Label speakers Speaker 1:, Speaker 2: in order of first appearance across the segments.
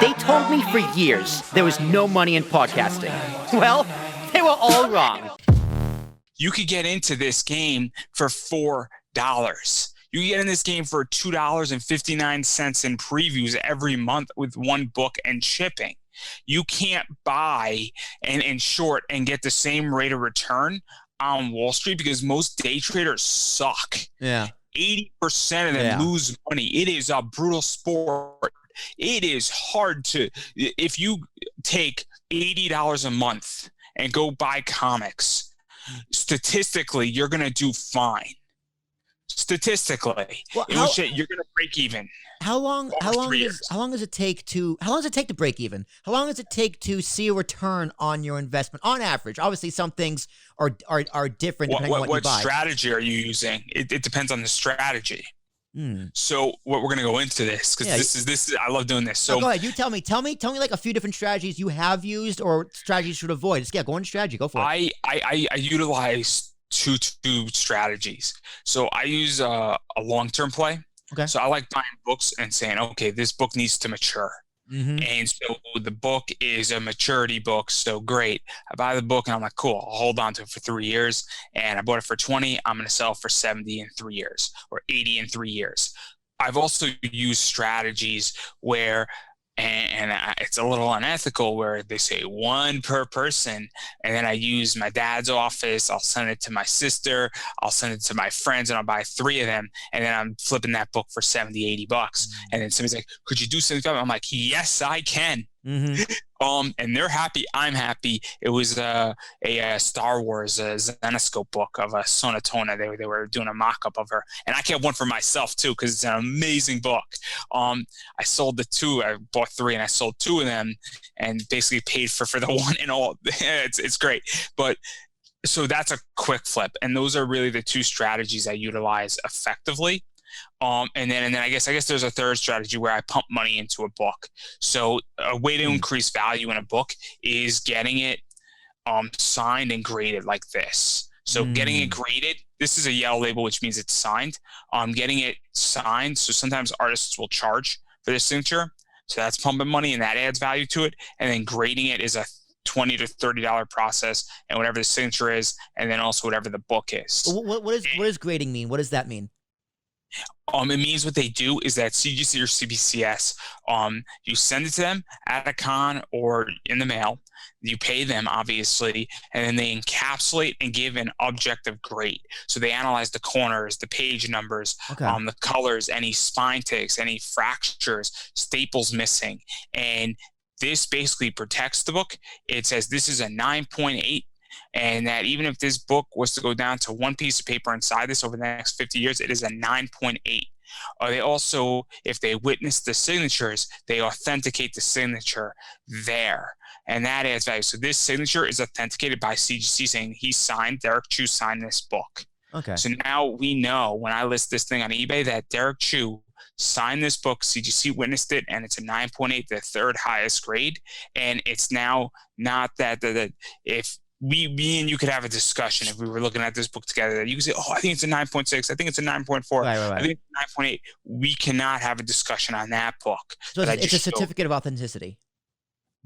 Speaker 1: They told me for years there was no money in podcasting. Well, they were all wrong.
Speaker 2: You could get into this game for $4. You can get in this game for $2.59 in previews every month with one book and shipping. You can't buy and short and get the same rate of return on Wall Street because most day traders suck.
Speaker 3: Yeah.
Speaker 2: 80% of them lose money. It is a brutal sport. It is hard to, if you take $80 a month and go buy comics, statistically, you're going to do fine. Statistically, you're going to break even.
Speaker 3: How long does it take to break even? How long does it take to see a return on your investment on average? Obviously, some things are different depending on what you buy.
Speaker 2: What strategy are you using? It depends on the strategy. So we're going to go into this because this is I love doing this. So
Speaker 3: go ahead. You tell me like a few different strategies you have used or strategies you should avoid. Go into strategy. Go for it.
Speaker 2: I utilize two strategies. So I use a long-term play.
Speaker 3: Okay.
Speaker 2: So I like buying books and saying, okay, this book needs to mature.
Speaker 3: Mm-hmm.
Speaker 2: And so the book is a maturity book. So great. I buy the book and I'm like, cool, I'll hold on to it for 3 years. And I bought it for 20. I'm going to sell it for 70 in 3 years or 80 in 3 years. I've also used strategies where it's a little unethical where they say one per person. And then I use my dad's office. I'll send it to my sister. I'll send it to my friends and I'll buy 3 of them. And then I'm flipping that book for $70, $80. And then somebody's like, could you do $75? I'm like, yes, I can.
Speaker 3: Mm-hmm.
Speaker 2: And they're happy. I'm happy. It was a Star Wars Zenescope book of a Sonatona. They were doing a mock-up of her. And I kept one for myself, too, because it's an amazing book. I sold the 2. I bought 3, and I sold 2 of them and basically paid for the one and all. It's great. But so that's a quick flip. And those are really the 2 strategies I utilize effectively. And then I guess there's a third strategy where I pump money into a book. So a way to increase value in a book is getting it signed and graded like this. So getting it graded, this is a yellow label, which means it's signed. Getting it signed. So sometimes artists will charge for this signature. So that's pumping money and that adds value to it. And then grading it is a $20 to $30 process, and whatever the signature is, and then also whatever the book is.
Speaker 3: What does grading mean? What does that mean?
Speaker 2: It means what they do is that CGC or CBCS, you send it to them at a con or in the mail. You pay them, obviously, and then they encapsulate and give an objective grade. So they analyze the corners, the page numbers, the colors, any spine ticks, any fractures, staples missing. And this basically protects the book. It says this is a 9.8. And that even if this book was to go down to one piece of paper inside this over the next 50 years, it is a 9.8. They also, if they witness the signatures, they authenticate the signature there. And that adds value. So this signature is authenticated by CGC saying he signed, Derek Chu signed this book.
Speaker 3: Okay.
Speaker 2: So now we know when I list this thing on eBay that Derek Chu signed this book, CGC witnessed it, and it's a 9.8, the third highest grade. And it's now not that if me and you could have a discussion if we were looking at this book together that you could say, oh, I think it's a 9.6. I think it's a 9.4.
Speaker 3: Right.
Speaker 2: I think it's 9.8. We cannot have a discussion on that book.
Speaker 3: So it's a certificate of authenticity.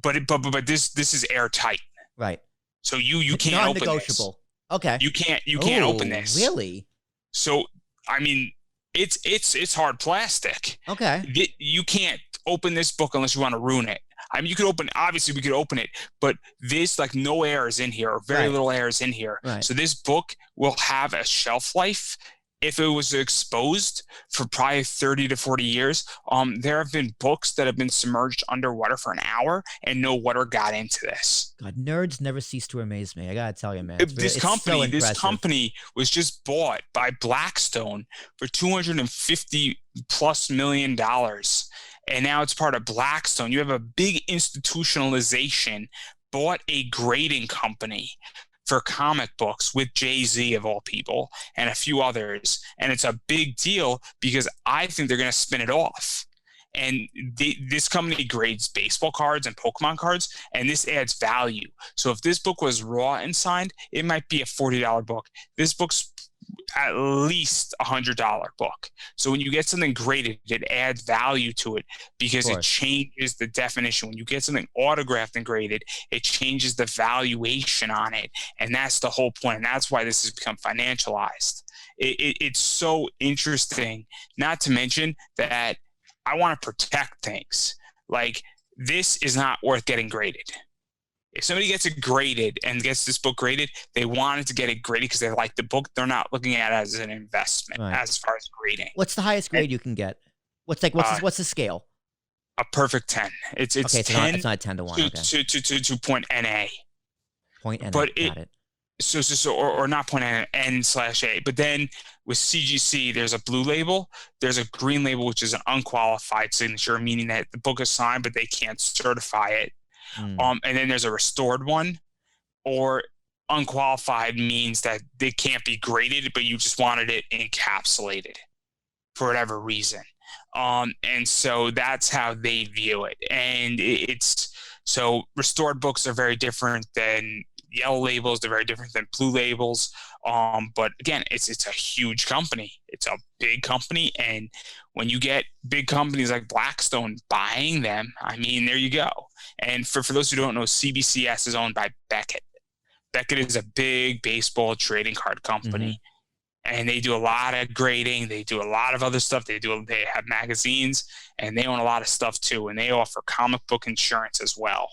Speaker 2: But this is airtight.
Speaker 3: Right.
Speaker 2: So you can't open this.
Speaker 3: Non-negotiable. Okay.
Speaker 2: You can't open this.
Speaker 3: Really?
Speaker 2: So, I mean, it's hard plastic.
Speaker 3: Okay.
Speaker 2: You can't open this book unless you want to ruin it. I mean, obviously we could open it, but this, like, no air is in here or very little air is in here.
Speaker 3: Right.
Speaker 2: So this book will have a shelf life if it was exposed for probably 30 to 40 years. There have been books that have been submerged underwater for an hour and no water got into this.
Speaker 3: God, nerds never cease to amaze me. I gotta tell you, man.
Speaker 2: This company was just bought by Blackstone for $250+ million. And now it's part of Blackstone. You have a big institutionalization, bought a grading company for comic books with Jay-Z of all people and a few others. And it's a big deal because I think they're going to spin it off. And this company grades baseball cards and Pokemon cards, and this adds value. So if this book was raw and signed, it might be a $40 book. This book's at least $100 book. So when you get something graded, it adds value to it because it changes the definition. When you get something autographed and graded, it changes the valuation on it. And that's the whole point. And that's why this has become financialized. It's so interesting, not to mention that I want to protect things. Like, this is not worth getting graded. If somebody gets it graded and gets this book graded, they wanted to get it graded because they like the book. They're not looking at it as an investment as far as grading.
Speaker 3: What's the highest grade you can get? What's the scale?
Speaker 2: A perfect 10. It's
Speaker 3: okay,
Speaker 2: 10
Speaker 3: it's not 10 to 1.
Speaker 2: To point NA.
Speaker 3: Point NA,
Speaker 2: but
Speaker 3: got it.
Speaker 2: Or not point N/A. But then with CGC, there's a blue label. There's a green label, which is an unqualified signature, meaning that the book is signed, but they can't certify it. And then there's a restored one, or unqualified means that they can't be graded, but you just wanted it encapsulated for whatever reason. And so that's how they view it. And so restored books are very different than yellow labels. They're very different than blue labels. But again, it's a huge company. It's a big company. And when you get big companies like Blackstone buying them, I mean, there you go. And for those who don't know, CBCS is owned by Beckett. Beckett is a big baseball trading card company. And they do a lot of grading. They do a lot of other stuff. They have magazines, and they own a lot of stuff too. And they offer comic book insurance as well.